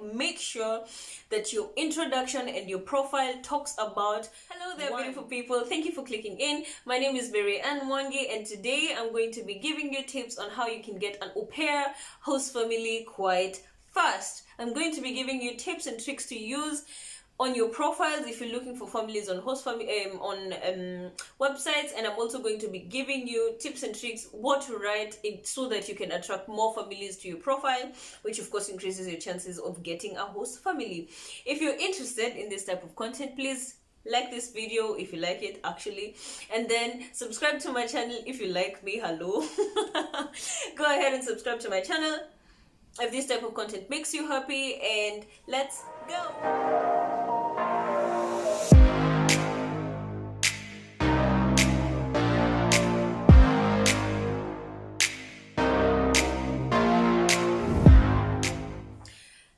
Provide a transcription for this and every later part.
make sure that your introduction and your profile talks about, hello there beautiful people, thank you for clicking in. My name is Mary Ann Mwangi, and today I'm going to be giving you tips on how you can get an au pair host family quite fast. I'm going to be giving you tips and tricks to use on your profiles if you're looking for families on websites, and I'm also going to be giving you tips and tricks what to write so that you can attract more families to your profile, which of course increases your chances of getting a host family. If you're interested in this type of content, please like this video if you like it actually, and then subscribe to my channel if you like me. Hello. Go ahead and subscribe to my channel if this type of content makes you happy, and let's go.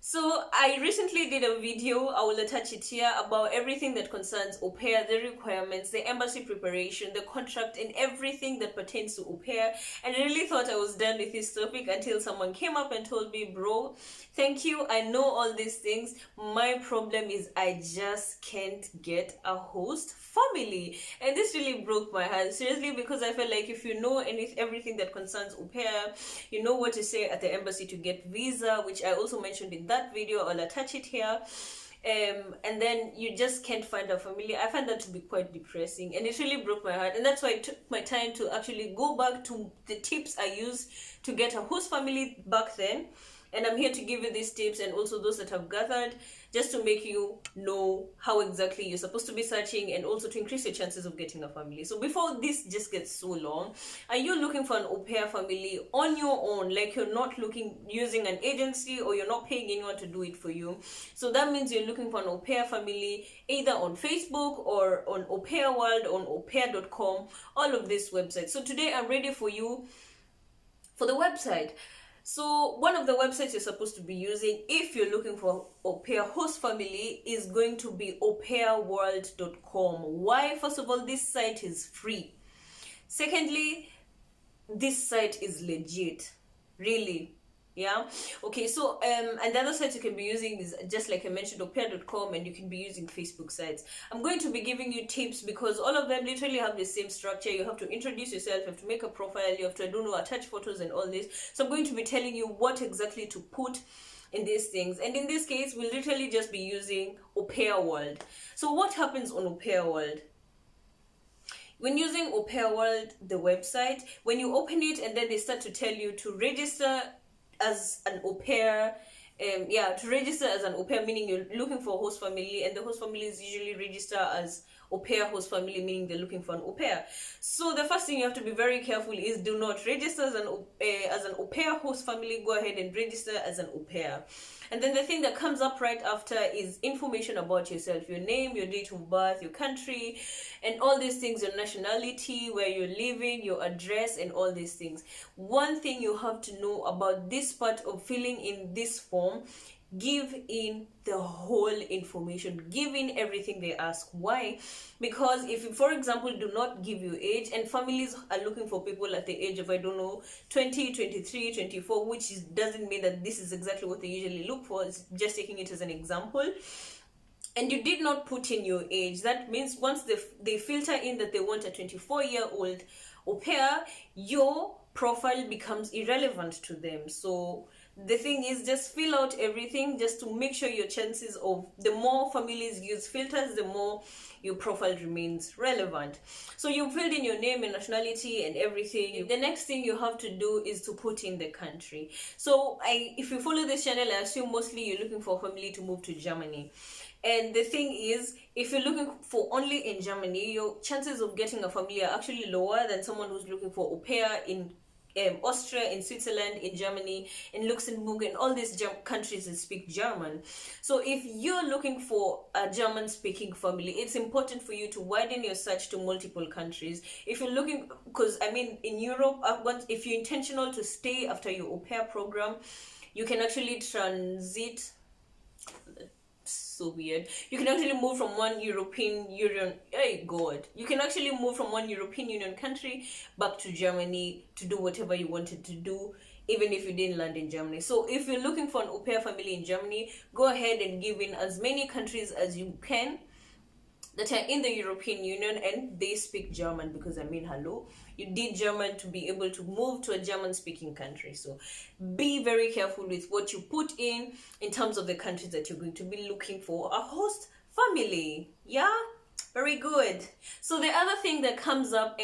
So I recently did a video, I will attach it here, about everything that concerns au pair, the requirements, the embassy preparation, the contract, and everything that pertains to au pair. And I really thought I was done with this topic until someone came up and told me, bro, thank you, I know all these things. My problem is I just can't get a host family. And this really broke my heart, seriously, because I felt like if you know everything that concerns au pair, you know what to say at the embassy to get visa, which I also mentioned in that video. I'll attach it here. And then you just can't find a family. I find that to be quite depressing, and it really broke my heart. And that's why I took my time to actually go back to the tips I used to get a host family back then. And I'm here to give you these tips and also those that I've gathered, just to make you know how exactly you're supposed to be searching, and also to increase your chances of getting a family. So before this just gets so long, are you looking for an au pair family on your own? Like, you're not using an agency, or you're not paying anyone to do it for you. So that means you're looking for an au pair family either on Facebook or on Au Pair World, on aupair.com, all of these websites. So today I'm ready for you for the website. So one of the websites you're supposed to be using if you're looking for au pair host family is going to be aupairworld.com. Why? First of all, this site is free. Secondly, this site is legit. Really. Yeah. Okay, so and the other site you can be using is, just like I mentioned, aupair.com, and you can be using Facebook sites. I'm going to be giving you tips because all of them literally have the same structure. You have to introduce yourself, you have to make a profile, you have to, attach photos and all this. So I'm going to be telling you what exactly to put in these things. And in this case, we'll literally just be using Au Pair World. So what happens on Au Pair World? When using Au Pair World, the website, when you open it and then they start to tell you to register as an au pair, to register as an au pair, meaning you're looking for a host family, and the host families usually register as au pair host family, meaning they're looking for an au pair. So the first thing you have to be very careful is, do not register as an au pair host family. Go ahead and register as an au pair. And then the thing that comes up right after is information about yourself: your name, your date of birth, your country, and all these things, your nationality, where you're living, your address, and all these things. One thing you have to know about this part of filling in this form: give in the whole information, give in everything they ask. Why? Because if you, for example, do not give your age, and families are looking for people at the age of, I don't know, 20, 23, 24, which doesn't mean that this is exactly what they usually look for. It's just taking it as an example. And you did not put in your age. That means once they filter in that they want a 24-year-old au pair, your profile becomes irrelevant to them. So the thing is, just fill out everything just to make sure your chances of, the more families use filters, the more your profile remains relevant. So you filled in your name and nationality and everything. The next thing you have to do is to put in the country. So if you follow this channel, I assume mostly you're looking for a family to move to Germany. And the thing is, if you're looking for only in Germany, your chances of getting a family are actually lower than someone who's looking for au pair in Austria, in Switzerland, in Germany, in Luxembourg, and all these countries that speak German. So if you're looking for a German-speaking family, it's important for you to widen your search to multiple countries. If you're looking, because I mean, in Europe, if you're intentional to stay after your au pair program, you can actually transit. So weird. You can actually move from one European Union. Hey God, you can actually move from one European Union country back to Germany to do whatever you wanted to do even if you didn't land in Germany. So if you're looking for an au pair family in Germany, go ahead and give in as many countries as you can that are in the European Union and they speak German, because I mean, hello, you did German to be able to move to a German speaking country. So be very careful with what you put in terms of the countries that you're going to be looking for a host family. Yeah, very good. So the other thing that comes up,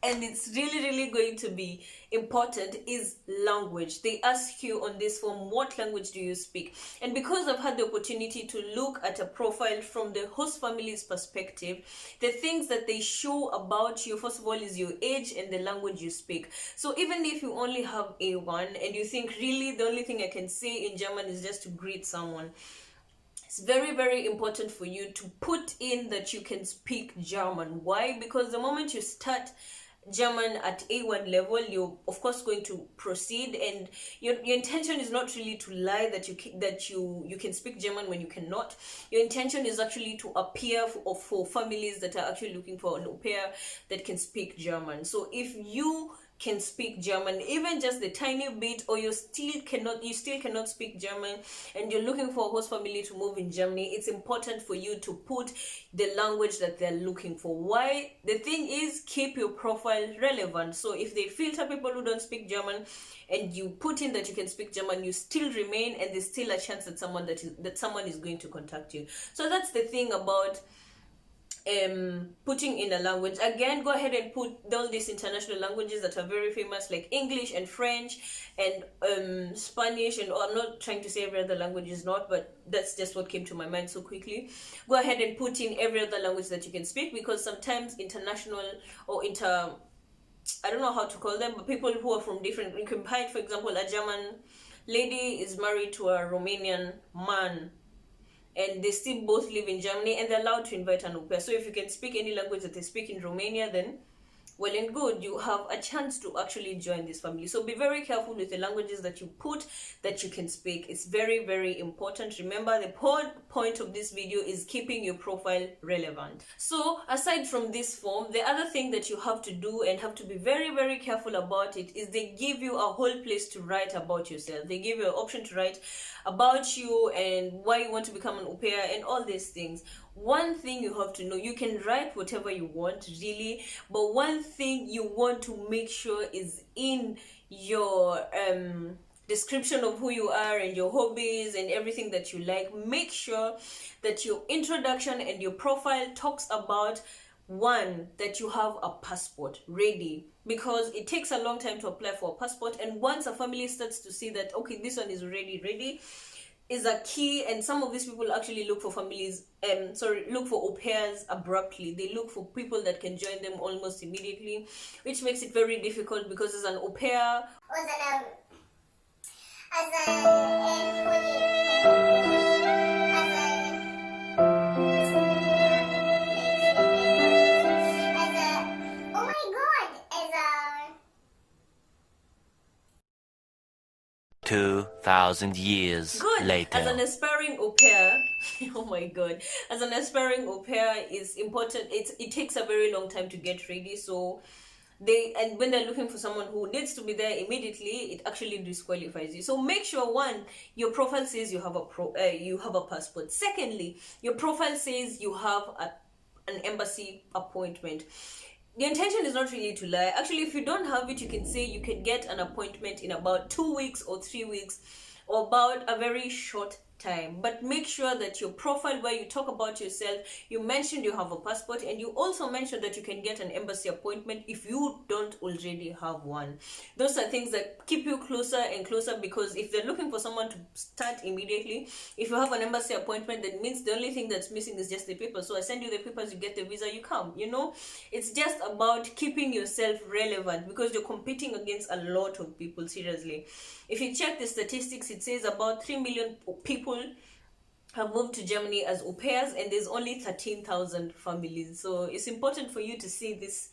and it's really going to be important, is language. They ask you on this form, what language do you speak? And because I've had the opportunity to look at a profile from the host family's perspective, the things that they show about you, first of all, is your age and the language you speak. So even if you only have A1 and you think, really, the only thing I can say in German is just to greet someone, it's very important for you to put in that you can speak German. Why? Because the moment you start German at A1 level, you're of course going to proceed, and your intention is not really to lie that you can speak German when you cannot. Your intention is actually to appear for families that are actually looking for an au pair that can speak German. So if you can speak German, even just the tiny bit, or you still cannot speak German and you're looking for a host family to move in Germany, it's important for you to put the language that they're looking for. Why? The thing is, keep your profile relevant. So if they filter people who don't speak German and you put in that you can speak German, you still remain, and there's still a chance that someone is going to contact you. So that's the thing about putting in a language. Again, go ahead and put all these international languages that are very famous, like English and French and Spanish, and I'm not trying to say every other language is not, but that's just what came to my mind so quickly. Go ahead and put in every other language that you can speak, because sometimes international or I don't know how to call them, but people who are from different, you can find, for example, a German lady is married to a Romanian man, and they still both live in Germany, and they're allowed to invite an au pair. So if you can speak any language that they speak in Romania, then well and good, you have a chance to actually join this family. So be very careful with the languages that you put that you can speak. It's very important. Remember, the point of this video is keeping your profile relevant. So aside from this form, the other thing that you have to do and have to be very careful about it is they give you a whole place to write about yourself. They give you an option to write about you and why you want to become an au pair and all these things. One thing you have to know, you can write whatever you want, really, but one thing you want to make sure is in your description of who you are and your hobbies and everything that you like. Make sure that your introduction and your profile talks about, one, that you have a passport ready, because it takes a long time to apply for a passport, and once a family starts to see that, okay, this one is already ready, is a key. And some of these people actually look for families, look for au pairs abruptly. They look for people that can join them almost immediately, which makes it very difficult, because as an au pair, oh my god, 2,000 years later. As an aspiring au pair, oh my god, as an aspiring au pair, is important. It takes a very long time to get ready. So when they're looking for someone who needs to be there immediately, it actually disqualifies you. So make sure, one, your profile says you have a passport. Secondly, your profile says you have an embassy appointment. The intention is not really to lie. Actually, if you don't have it, you can say you can get an appointment in about 2 weeks or 3 weeks, or about a very short time. But make sure that your profile, where you talk about yourself, you mentioned you have a passport, and you also mentioned that you can get an embassy appointment if you don't already have one. Those are things that keep you closer and closer, because if they're looking for someone to start immediately, if you have an embassy appointment, that means the only thing that's missing is just the papers. So I send you the papers, you get the visa, you come. It's just about keeping yourself relevant, because you're competing against a lot of people. Seriously, if you check the statistics, it says about 3 million people have moved to Germany as au pairs, and there's only 13,000 families. So it's important for you to see these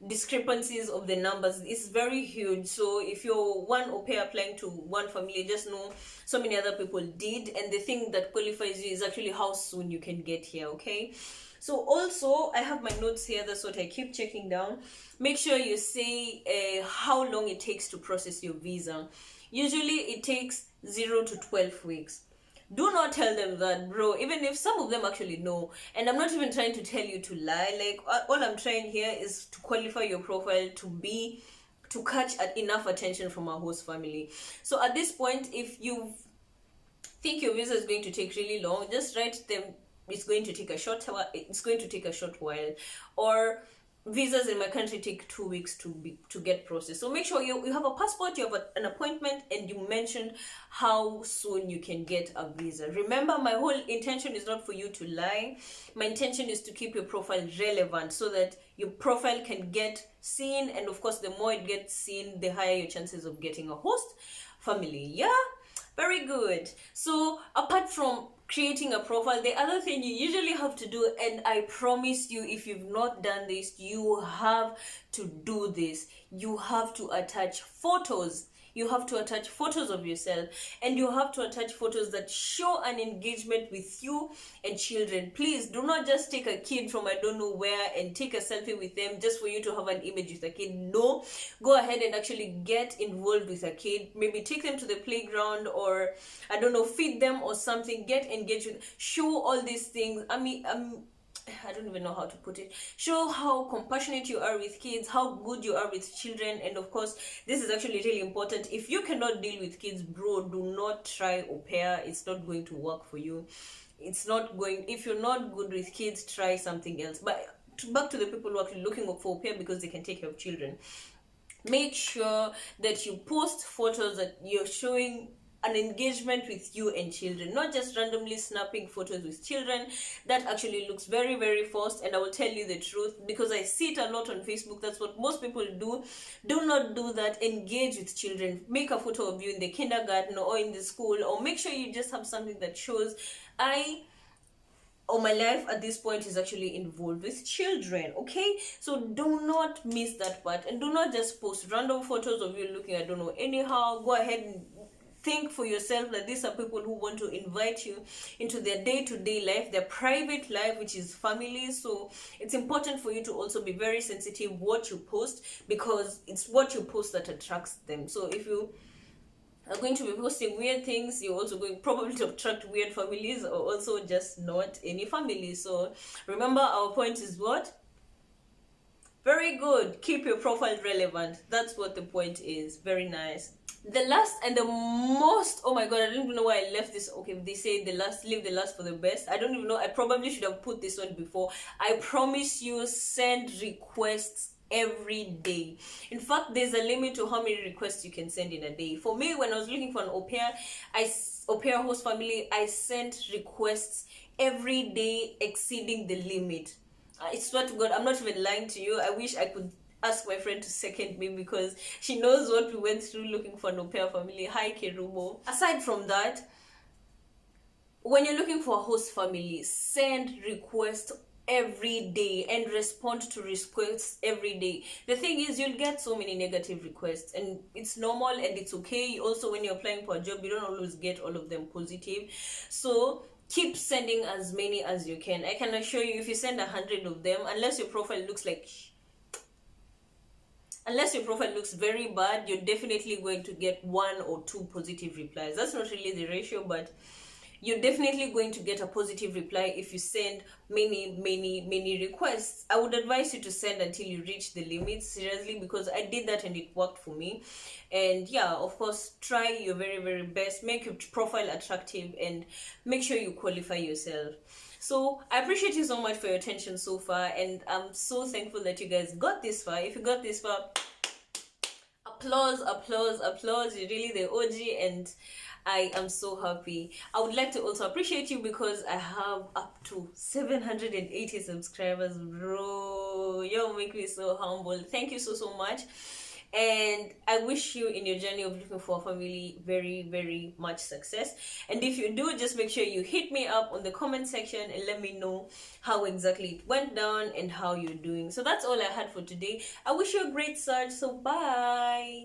discrepancies of the numbers. It's very huge. So if you're one au pair applying to one family, just know so many other people did, and the thing that qualifies you is actually how soon you can get here. Okay, So also I have my notes here, that's what I keep checking down. Make sure you say how long it takes to process your visa. Usually it takes 0 to 12 weeks. Do not tell them that, bro, even if some of them actually know. And I'm not even trying to tell you to lie. Like, all I'm trying here is to qualify your profile to catch enough attention from our host family. So at this point, if you think your visa is going to take really long, just write them it's going to take a short while, or visas in my country take 2 weeks to get processed. So make sure you have a passport, you have an appointment, and you mentioned how soon you can get a visa. Remember, my whole intention is not for you to lie. My intention is to keep your profile relevant so that your profile can get seen, and of course the more it gets seen, the higher your chances of getting a host family. Yeah, very good. So apart from creating a profile, the other thing you usually have to do, and I promise you, if you've not done this, you have to do this. You have to attach photos. You have to attach photos of yourself, and you have to attach photos that show an engagement with you and children. Please do not just take a kid from I don't know where and take a selfie with them just for you to have an image with a kid. No, go ahead and actually get involved with a kid. Maybe take them to the playground, or I don't know, feed them or something. Get engaged with, show all these things. I don't even know how to put it. Show how compassionate you are with kids, how good you are with children, and of course, this is actually really important. If you cannot deal with kids, bro, do not try Aupair. It's not going to work for you. It's not going. If you're not good with kids, try something else. But back to the people who are actually looking for Aupair because they can take care of children. Make sure that you post photos that you're showing an engagement with you and children, not just randomly snapping photos with children. That actually looks very, very forced, and I will tell you the truth because I see it a lot on Facebook. That's what most people do. Do not do that. Engage with children. Make a photo of you in the kindergarten or in the school, or make sure you just have something that shows my life at this point is actually involved with children. Okay, so do not miss that part, and do not just post random photos of you looking, I don't know, anyhow. Go ahead and think for yourself that these are people who want to invite you into their day-to-day life, their private life, which is family. So it's important for you to also be very sensitive what you post, because it's what you post that attracts them. So if you are going to be posting weird things, you're also going probably to attract weird families, or also just not any family. So remember, our point is what? Very good. Keep your profile relevant. That's what the point is. Very nice. The last and the most, oh my god, I don't even know why I left this. Okay, they say leave the last for the best. I don't even know. I probably should have put this one before. I promise you, send requests every day. In fact, there's a limit to how many requests you can send in a day. For me, when I was looking for an Aupair host family, I sent requests every day exceeding the limit. I swear to God, I'm not even lying to you. I wish I could ask my friend to second me because she knows what we went through looking for an Aupair family. Hi, Kerubo. Aside from that, when you're looking for a host family, send requests every day and respond to requests every day. The thing is, you'll get so many negative requests, and it's normal and it's okay. Also, when you're applying for a job, you don't always get all of them positive. So keep sending as many as you can. I can assure you, if you send 100 of them, unless your profile looks very bad, you're definitely going to get 1 or 2 positive replies. That's not really the ratio, but you're definitely going to get a positive reply if you send many requests. I would advise you to send until you reach the limit, seriously, because I did that and it worked for me. And yeah, of course, try your very, very best. Make your profile attractive and make sure you qualify yourself. So I appreciate you so much for your attention so far, and I'm so thankful that you guys got this far. If you got this far, applause. You're really the OG, and I am so happy. I would like to also appreciate you because I have up to 780 subscribers, bro. You make me so humble. Thank you so much. And I wish you in your journey of looking for a family very, very much success. And if you do, just make sure you hit me up on the comment section and let me know how exactly it went down and how you're doing. So that's all I had for today. I wish you a great search. So bye.